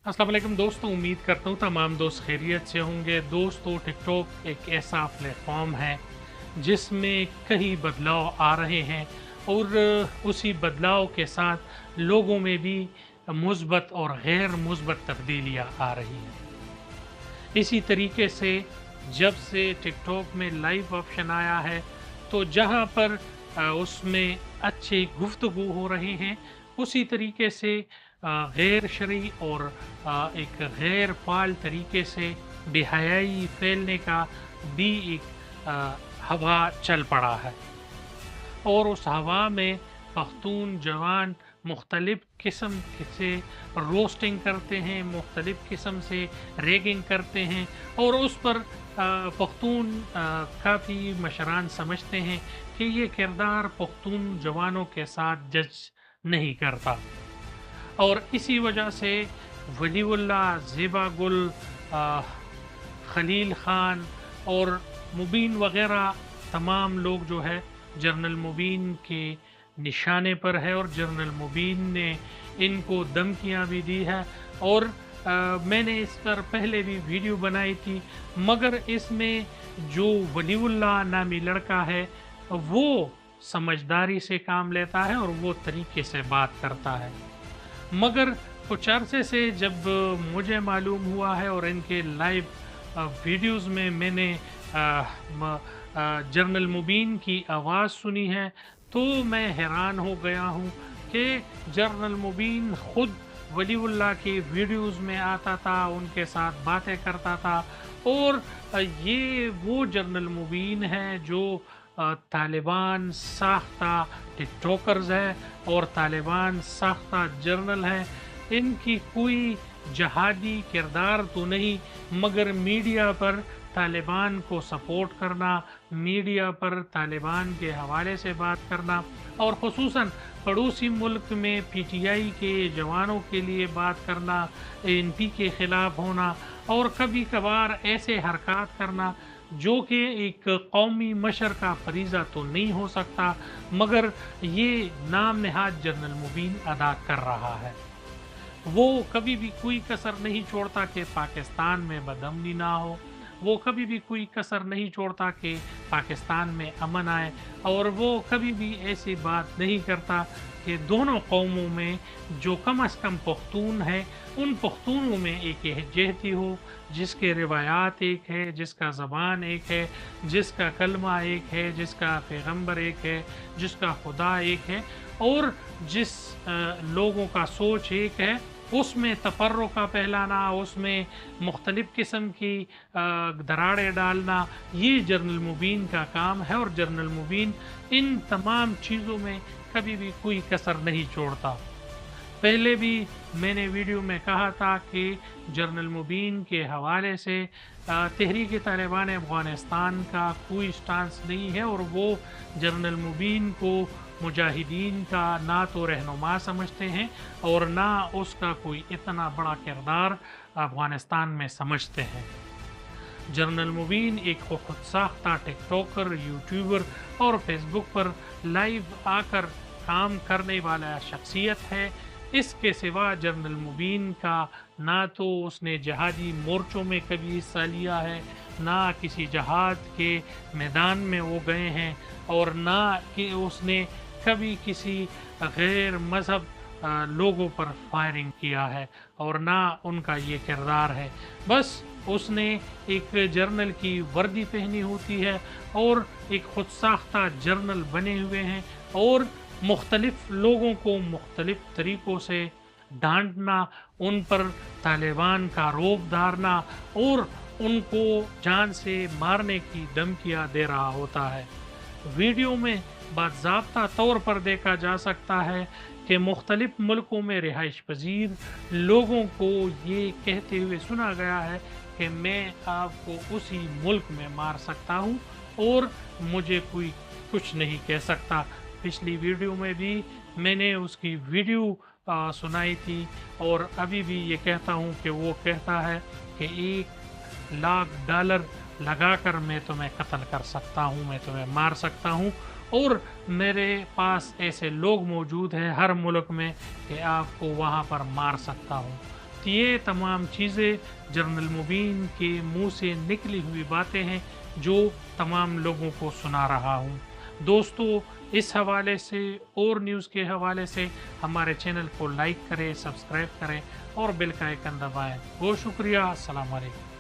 अस्सलाम वालेकुम दोस्तों, उम्मीद करता हूँ तमाम दोस्त खैरियत से होंगे। दोस्तों, टिकटॉक एक ऐसा प्लेटफॉर्म है जिसमें कई बदलाव आ रहे हैं और उसी बदलाव के साथ लोगों में भी मुस्बत और गैर मुस्बत तब्दीलियाँ आ रही हैं। इसी तरीके से जब से टिकटॉक में लाइव ऑप्शन आया है, तो जहाँ पर उसमें अच्छे गुफ्तगू हो रहे हैं, उसी तरीके से गैर शरई और एक गैर फ़ाल तरीके से बेहयाई फैलने का भी एक हवा चल पड़ा है। और उस हवा में पख्तून जवान मुख्तलिफ़ किस्म से रोस्टिंग करते हैं, मुख्तलिफ़ किस्म से रैगिंग करते हैं और उस पर पख्तून काफ़ी मशरान समझते हैं कि ये किरदार पख्तून जवानों के साथ जज नहीं करता। और इसी वजह से वलीउल्लाह, ज़ेबा गुल, अ, खलील ख़ान और मुबीन वग़ैरह तमाम लोग जो है जनरल मुबीन के निशाने पर है और जनरल मुबीन ने इनको धमकियाँ भी दी है। और मैंने इस पर पहले भी वीडियो बनाई थी, मगर इसमें जो वलीउल्लाह नामी लड़का है वो समझदारी से काम लेता है और वो तरीके से बात करता है। मगर कुछ अरसे से जब मुझे मालूम हुआ है और इनके लाइव वीडियोज़ में मैंने जनरल मुबीन की आवाज़ सुनी है, तो मैं हैरान हो गया हूँ कि जनरल मुबीन ख़ुद वलीउल्लाह के वीडियोज़ में आता था, उनके साथ बातें करता था। और ये वो जनरल मुबीन है जो तालिबान साख्ता टिकटॉकर्स है और तालिबान साख्ता जर्नल है। इनकी कोई जहादी किरदार तो नहीं, मगर मीडिया पर तालिबान को सपोर्ट करना, मीडिया पर तालिबान के हवाले से बात करना और ख़ुसूसन पड़ोसी मुल्क में पीटीआई के जवानों के लिए बात करना, एनपी के ख़िलाफ़ होना और कभी कभार ऐसे हरकत करना जो कि एक कौमी मशर का फरीज़ा तो नहीं हो सकता, मगर ये नाम नहाद जनरल मुबीन अदा कर रहा है। वो कभी भी कोई कसर नहीं छोड़ता कि पाकिस्तान में बदअमनी ना हो, वो कभी भी कोई कसर नहीं छोड़ता कि पाकिस्तान में अमन आए, और वो कभी भी ऐसी बात नहीं करता कि दोनों कौमों में जो कम अज़ कम पख्तून है, उन पख्तूनों में एक यकजहती हो, जिसके रिवायात एक है, जिसका ज़बान एक है, जिसका कलमा एक है, जिसका पैगंबर एक है, जिसका खुदा एक है और जिस लोगों का सोच एक है, उसमें तफर्रुक़ का फैलाना, उसमें मुख्तलिफ़ किस्म की दरारें डालना, ये जनरल मुबीन का काम है। और जनरल मुबीन इन तमाम चीज़ों में कभी भी कोई कसर नहीं छोड़ता। पहले भी मैंने वीडियो में कहा था कि जनरल मुबीन के हवाले से तहरीक तालिबान अफ़गानिस्तान का कोई स्टांस नहीं है और वो जनरल मुबीन को मुजाहिदीन का ना तो रहनुमा समझते हैं और ना उसका कोई इतना बड़ा किरदार अफ़गानिस्तान में समझते हैं। जनरल मुबीन एक खुद साख्ता टिकटॉकर, यूट्यूबर और फेसबुक पर लाइव आकर काम करने वाला शख्सियत है। इसके सिवा जनरल मुबीन का ना तो उसने जहादी मोर्चों में कभी हिस्सा लिया है, ना किसी जहाद के मैदान में वो गए हैं और ना कि उसने कभी किसी गैर मज़हब लोगों पर फायरिंग किया है और ना उनका ये किरदार है। बस उसने एक जर्नल की वर्दी पहनी होती है और एक खुद साख्ता जर्नल बने हुए हैं और मुख्तलिफ़ लोगों को मुख्तलिफ़ तरीक़ों से डांटना, उन पर तालिबान का रोब धारना और उनको जान से मारने की धमकियाँ दे रहा होता है। वीडियो में बाज़ाब्ता तौर पर देखा जा सकता है कि मुख्तलिफ़ मुल्कों में रिहाइश पजीर लोगों को ये कहते हुए सुना गया है कि मैं आपको उसी मुल्क में मार सकता हूँ और मुझे कोई कुछ नहीं कह सकता। पिछली वीडियो में भी मैंने उसकी वीडियो सुनाई थी और अभी भी ये कहता हूँ कि वो कहता है कि $1,00,000 लगाकर मैं तुम्हें कत्ल कर सकता हूँ, मैं तुम्हें मार सकता हूँ और मेरे पास ऐसे लोग मौजूद हैं हर मुल्क में कि आपको वहाँ पर मार सकता हूँ। تو یہ تمام چیزیں جنرل مبین کے منہ سے نکلی ہوئی باتیں ہیں جو تمام لوگوں کو سنا رہا ہوں۔ دوستو، اس حوالے سے اور نیوز کے حوالے سے ہمارے چینل کو لائک کریں، سبسکرائب کریں اور بیل کا آئیکن دبائیں۔ بہت شکریہ، السلام علیکم۔